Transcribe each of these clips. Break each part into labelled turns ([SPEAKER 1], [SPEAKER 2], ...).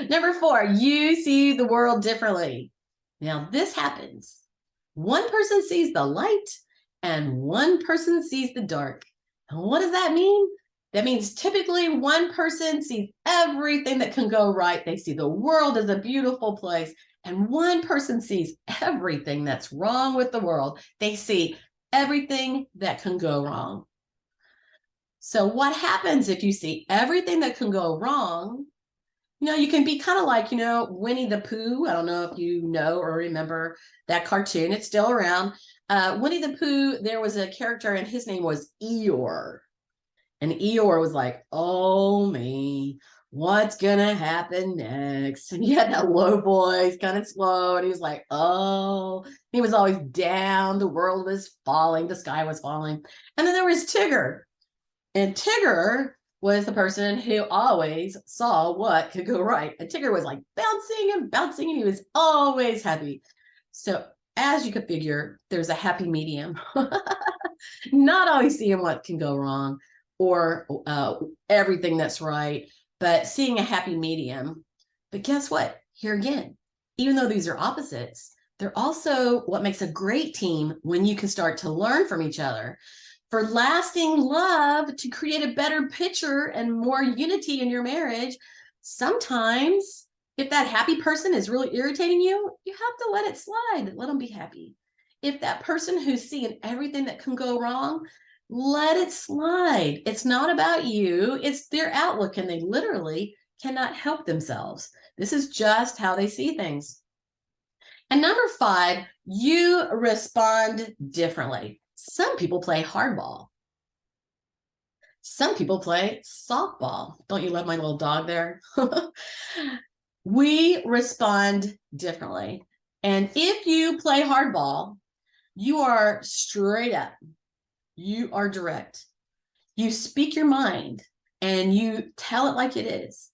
[SPEAKER 1] Number 4, you see the world differently. Now, this happens. One person sees the light and one person sees the dark. And what does that mean? That means typically one person sees everything that can go right. They see the world as a beautiful place. And one person sees everything that's wrong with the world. They see everything that can go wrong. So what happens if you see everything that can go wrong? You can be kind of like, Winnie the Pooh. I don't know if you know or remember that cartoon. It's still around. Winnie the Pooh, there was a character and his name was Eeyore. And Eeyore was like, oh, me, what's going to happen next? And he had that low voice, kind of slow. And he was like, oh, he was always down. The world was falling. The sky was falling. And then there was Tigger. And Tigger was the person who always saw what could go right. And Tigger was like bouncing and bouncing, and he was always happy. So as you could figure, there's a happy medium. Not always seeing what can go wrong or everything that's right, but seeing a happy medium. But guess what? Here again, even though these are opposites, they're also what makes a great team when you can start to learn from each other. For lasting love, to create a better picture and more unity in your marriage, sometimes if that happy person is really irritating you, you have to let it slide. Let them be happy. If that person who's seeing everything that can go wrong, let it slide. It's not about you. It's their outlook, and they literally cannot help themselves. This is just how they see things. And number 5, you respond differently. Some people play hardball. Some people play softball. Don't you love my little dog there? We respond differently. And if you play hardball, you are straight up. You are direct. You speak your mind and you tell it like it is.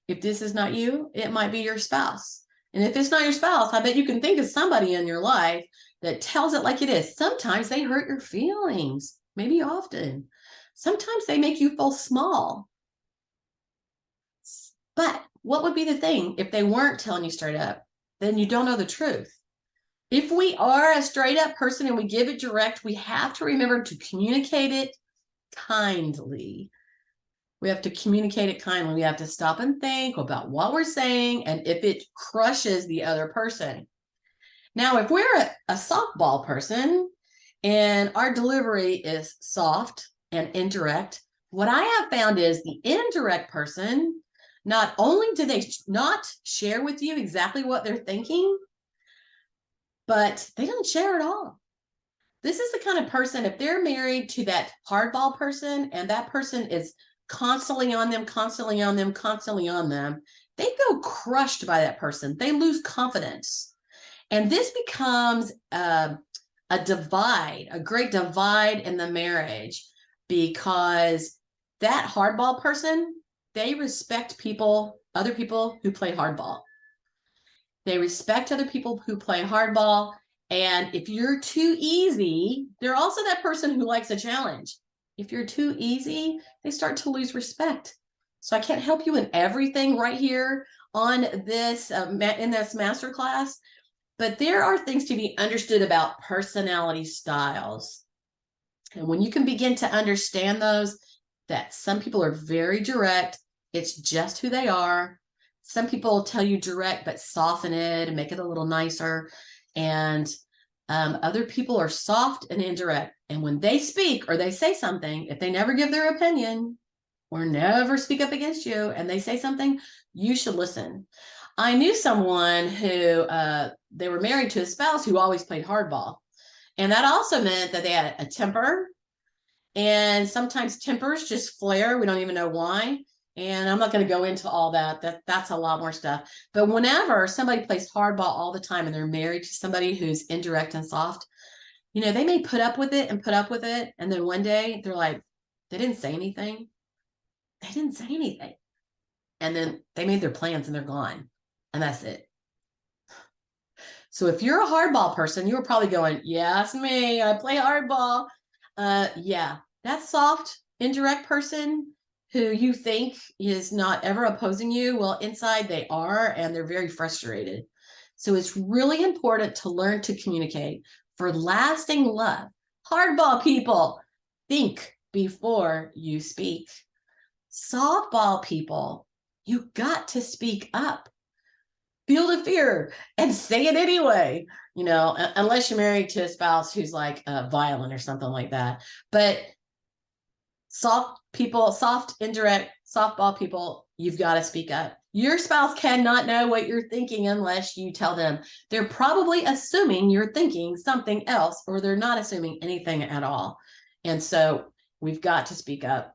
[SPEAKER 1] If this is not you, it might be your spouse. And if it's not your spouse, I bet you can think of somebody in your life that tells it like it is. Sometimes they hurt your feelings, maybe often. Sometimes they make you feel small. But what would be the thing if they weren't telling you straight up? Then you don't know the truth. If we are a straight up person and we give it direct, we have to remember to communicate it kindly. We have to communicate it kindly. We have to stop and think about what we're saying and if it crushes the other person. Now, if we're a softball person and our delivery is soft and indirect, what I have found is the indirect person, not only do they not share with you exactly what they're thinking, but they don't share at all. This is the kind of person, if they're married to that hardball person and that person is constantly on them, constantly on them, constantly on them, they go crushed by that person. They lose confidence. And this becomes a divide, a great divide in the marriage, because that hardball person, they respect other people who play hardball. They respect other people who play hardball. And if you're too easy, they're also that person who likes a challenge. If you're too easy, they start to lose respect. So I can't help you in everything right here on this in this masterclass, but there are things to be understood about personality styles. And when you can begin to understand those, that some people are very direct, it's just who they are. Some people tell you direct, but soften it and make it a little nicer. And other people are soft and indirect. And when they speak or they say something, if they never give their opinion or never speak up against you and they say something, you should listen. I knew someone who they were married to a spouse who always played hardball. And that also meant that they had a temper. And sometimes tempers just flare. We don't even know why. And I'm not going to go into all that. That's a lot more stuff. But whenever somebody plays hardball all the time and they're married to somebody who's indirect and soft, they may put up with it and put up with it. And then one day they're like, they didn't say anything. They didn't say anything. And then they made their plans and they're gone. And that's it. So if you're a hardball person, you're probably going, yeah, it's me. I play hardball. Yeah, that soft, indirect person, who you think is not ever opposing you, well, inside they are, and they're very frustrated. So it's really important to learn to communicate for lasting love. Hardball people, think before you speak. Softball people, you got to speak up. Feel the fear and say it anyway, unless you're married to a spouse who's like violent or something like that. But soft people, soft, indirect, softball people, you've got to speak up. Your spouse cannot know what you're thinking unless you tell them. They're probably assuming you're thinking something else, or they're not assuming anything at all. And so we've got to speak up.